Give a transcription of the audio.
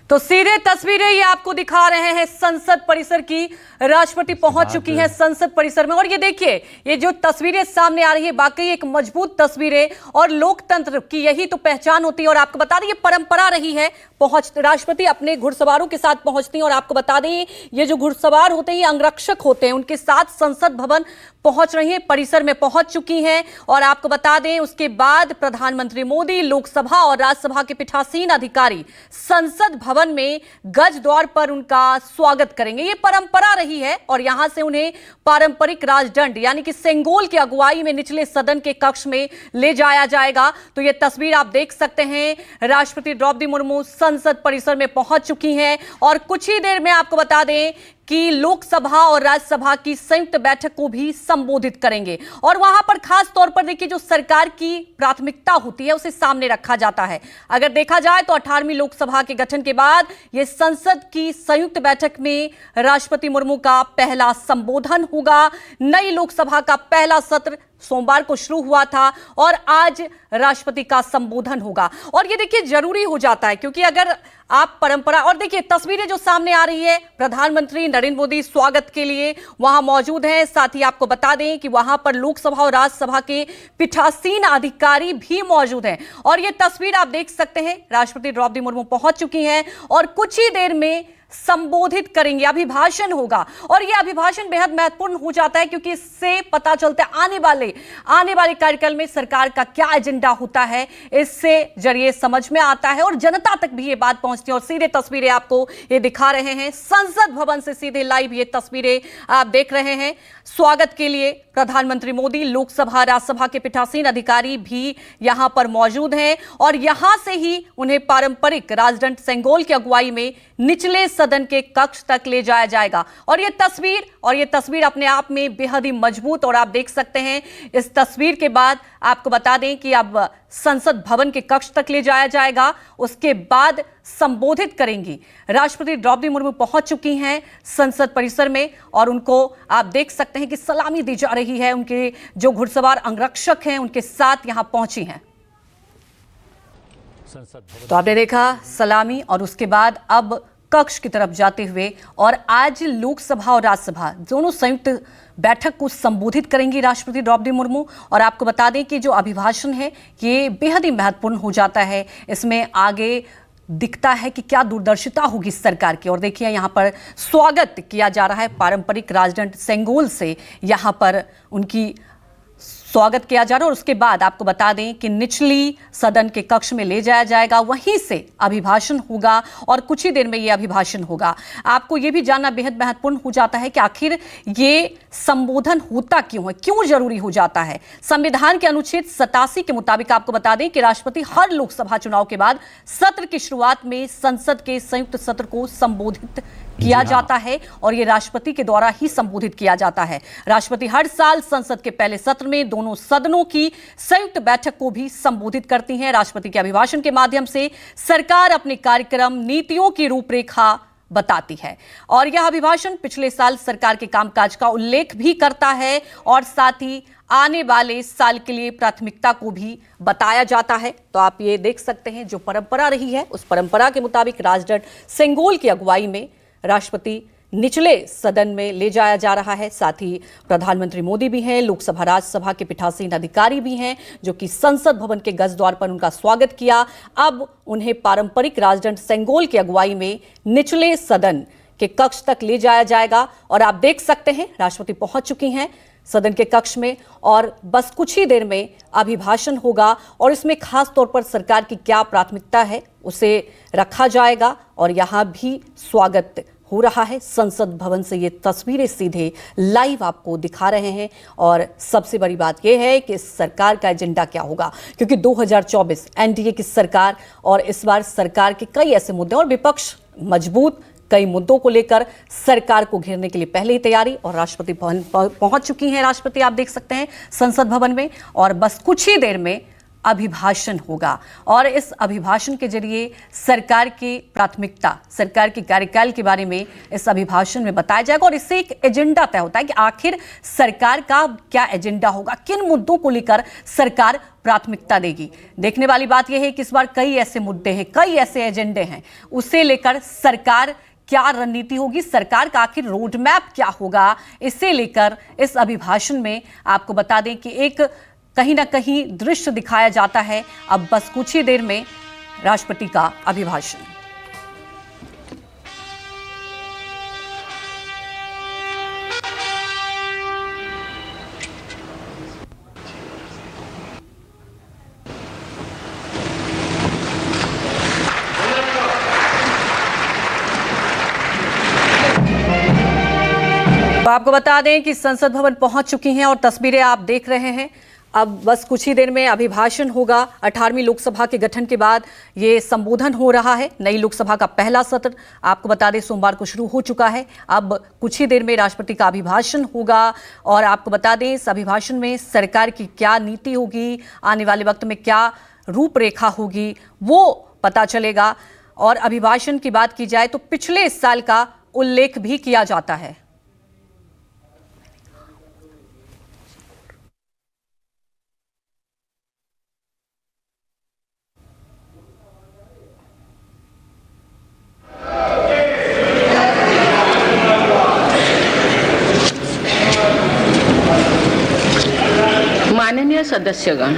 तो सीधे तस्वीरें ये आपको दिखा रहे हैं संसद परिसर की। राष्ट्रपति पहुंच चुकी हैं संसद परिसर में और ये देखिए, ये जो तस्वीरें सामने आ रही है वाकई एक मजबूत तस्वीरें और लोकतंत्र की यही तो पहचान होती है। और आपको बता दें ये परंपरा रही है, राष्ट्रपति अपने घुड़सवारों के साथ पहुंचती हैं। और आपको बता दें ये जो घुड़सवार होते हैं ये अंगरक्षक होते हैं, उनके साथ संसद भवन पहुंच रही है, परिसर में पहुंच चुकी हैं। और आपको बता दें उसके बाद प्रधानमंत्री मोदी, लोकसभा और राज्यसभा के पीठासीन अधिकारी संसद भवन में गज द्वार पर उनका स्वागत करेंगे। ये परंपरा रही है और यहां से उन्हें पारंपरिक राजदंड यानी कि सेंगोल की अगुवाई में निचले सदन के कक्ष में ले जाया जाएगा। तो ये तस्वीर आप देख सकते हैं, राष्ट्रपति द्रौपदी मुर्मू संसद परिसर में पहुंच चुकी हैं और कुछ ही देर में आपको बता दें कि लोकसभा और राज्यसभा की संयुक्त बैठक को भी संबोधित करेंगे। और वहां पर खास तौर पर देखिए जो सरकार की प्राथमिकता होती है उसे सामने रखा जाता है। अगर देखा जाए तो 18वीं लोकसभा के गठन के बाद यह संसद की संयुक्त बैठक में राष्ट्रपति मुर्मू का पहला संबोधन होगा। नई लोकसभा का पहला सत्र सोमवार को शुरू हुआ था और आज राष्ट्रपति का संबोधन होगा। और ये देखिए जरूरी हो जाता है क्योंकि अगर आप परंपरा, और देखिए तस्वीरें जो सामने आ रही है, प्रधानमंत्री नरेंद्र मोदी स्वागत के लिए वहां मौजूद हैं। साथ ही आपको बता दें कि वहां पर लोकसभा और राज्यसभा के पीठासीन अधिकारी भी मौजूद हैं। और ये तस्वीर आप देख सकते हैं, राष्ट्रपति द्रौपदी मुर्मू पहुंच चुकी हैं और कुछ ही देर में संबोधित करेंगे, अभिभाषण होगा। और यह अभिभाषण बेहद महत्वपूर्ण हो जाता है क्योंकि इससे पता चलता है आने वाले कार्यकाल में सरकार का क्या एजेंडा होता है, इससे जरिए समझ में आता है और जनता तक भी ये बात पहुंचती है। और सीधे तस्वीरें आपको ये दिखा रहे हैं, संसद भवन से सीधे लाइव ये तस्वीरें आप देख रहे हैं। स्वागत के लिए प्रधानमंत्री मोदी, लोकसभा राज्यसभा के पीठासीन अधिकारी भी यहां पर मौजूद हैं और यहां से ही उन्हें पारंपरिक राजदंड सेंगोल की अगुवाई में निचले सदन के कक्ष तक ले जाया जाएगा। और ये तस्वीर अपने आप में बेहद ही मजबूत, और आप देख सकते हैं इस तस्वीर के बाद आपको बता दें कि अब संसद भवन के कक्ष तक ले जाया जाएगा, उसके बाद संबोधित करेंगी। राष्ट्रपति द्रौपदी मुर्मू पहुंच चुकी हैं संसद परिसर में और उनको आप देख सकते हैं कि सलामी दी जा रही है। उनके जो घुड़सवार अंगरक्षक हैं उनके साथ यहां पहुंची हैं। तो आपने देखा सलामी और उसके बाद अब कक्ष की तरफ जाते हुए, और आज लोकसभा और राज्यसभा दोनों संयुक्त बैठक को संबोधित करेंगी राष्ट्रपति द्रौपदी मुर्मू। और आपको बता दें कि जो अभिभाषण है ये बेहद ही महत्वपूर्ण हो जाता है, इसमें आगे दिखता है कि क्या दूरदर्शिता होगी सरकार की। और देखिए यहाँ पर स्वागत किया जा रहा है पारंपरिक राजदंड सेंगोल से, यहाँ पर उनकी स्वागत किया जा रहा है। और उसके बाद आपको बता दें कि निचली सदन के कक्ष में ले जाया जाएगा, वहीं से अभिभाषण होगा और कुछ ही देर में यह अभिभाषण होगा। आपको यह भी जानना बेहद महत्वपूर्ण हो जाता है कि आखिर ये संबोधन होता क्यों है, क्यों जरूरी हो जाता है। संविधान के अनुच्छेद 87 के मुताबिक आपको बता दें कि राष्ट्रपति हर लोकसभा चुनाव के बाद सत्र की शुरुआत में संसद के संयुक्त सत्र को संबोधित किया जाता है और यह राष्ट्रपति के द्वारा ही संबोधित किया जाता है। राष्ट्रपति हर साल संसद के पहले सत्र में दोनों सदनों की संयुक्त बैठक को भी संबोधित करती हैं। राष्ट्रपति के अभिभाषण के माध्यम से सरकार अपने कार्यक्रम, नीतियों की रूपरेखा बताती है और यह अभिभाषण पिछले साल सरकार के कामकाज का उल्लेख भी करता है और साथ ही आने वाले साल के लिए प्राथमिकता को भी बताया जाता है। तो आप ये देख सकते हैं जो परंपरा रही है उस परंपरा के मुताबिक राजदंड सेंगोल की अगुवाई में राष्ट्रपति निचले सदन में ले जाया जा रहा है। साथ ही प्रधानमंत्री मोदी भी हैं, लोकसभा राज्यसभा के पीठासीन अधिकारी भी हैं जो कि संसद भवन के गज द्वार पर उनका स्वागत किया। अब उन्हें पारंपरिक राजदंड सेंगोल की अगुवाई में निचले सदन के कक्ष तक ले जाया जाएगा। और आप देख सकते हैं राष्ट्रपति पहुंच चुकी हैं सदन के कक्ष में और बस कुछ ही देर में अभिभाषण होगा और इसमें खास तौर पर सरकार की क्या प्राथमिकता है उसे रखा जाएगा। और यहां भी स्वागत हो रहा है संसद भवन से, ये तस्वीरें सीधे लाइव आपको दिखा रहे हैं। और सबसे बड़ी बात यह है कि इस सरकार का एजेंडा क्या होगा, क्योंकि 2024 एनडीए की सरकार और इस बार सरकार के कई ऐसे मुद्दे और विपक्ष मजबूत कई मुद्दों को लेकर सरकार को घेरने के लिए पहले ही तैयारी। और राष्ट्रपति भवन पहुंच चुकी हैं राष्ट्रपति, आप देख सकते हैं संसद भवन में, और बस कुछ ही देर में अभिभाषण होगा और इस अभिभाषण के जरिए सरकार की प्राथमिकता, सरकार के कार्यकाल के बारे में इस अभिभाषण में बताया जाएगा और इससे एक एजेंडा तय होता है कि आखिर सरकार का क्या एजेंडा होगा, किन मुद्दों को लेकर सरकार प्राथमिकता देगी। देखने वाली बात यह है कि इस बार कई ऐसे मुद्दे हैं, कई ऐसे एजेंडे हैं, उसे लेकर सरकार क्या रणनीति होगी, सरकार का आखिर रोड मैप क्या होगा, इसे लेकर इस अभिभाषण में आपको बता दें कि एक कहीं ना कहीं दृश्य दिखाया जाता है। अब बस कुछ ही देर में राष्ट्रपति का अभिभाषण। तो आपको बता दें कि संसद भवन पहुंच चुकी हैं और तस्वीरें आप देख रहे हैं। अब बस कुछ ही देर में अभिभाषण होगा। 18वीं लोकसभा के गठन के बाद ये संबोधन हो रहा है। नई लोकसभा का पहला सत्र आपको बता दें सोमवार को शुरू हो चुका है। अब कुछ ही देर में राष्ट्रपति का अभिभाषण होगा और आपको बता दें इस अभिभाषण में सरकार की क्या नीति होगी, आने वाले वक्त में क्या रूपरेखा होगी, वो पता चलेगा। और अभिभाषण की बात की जाए तो पिछले इस साल का उल्लेख भी किया जाता है। माननीय सदस्यगण,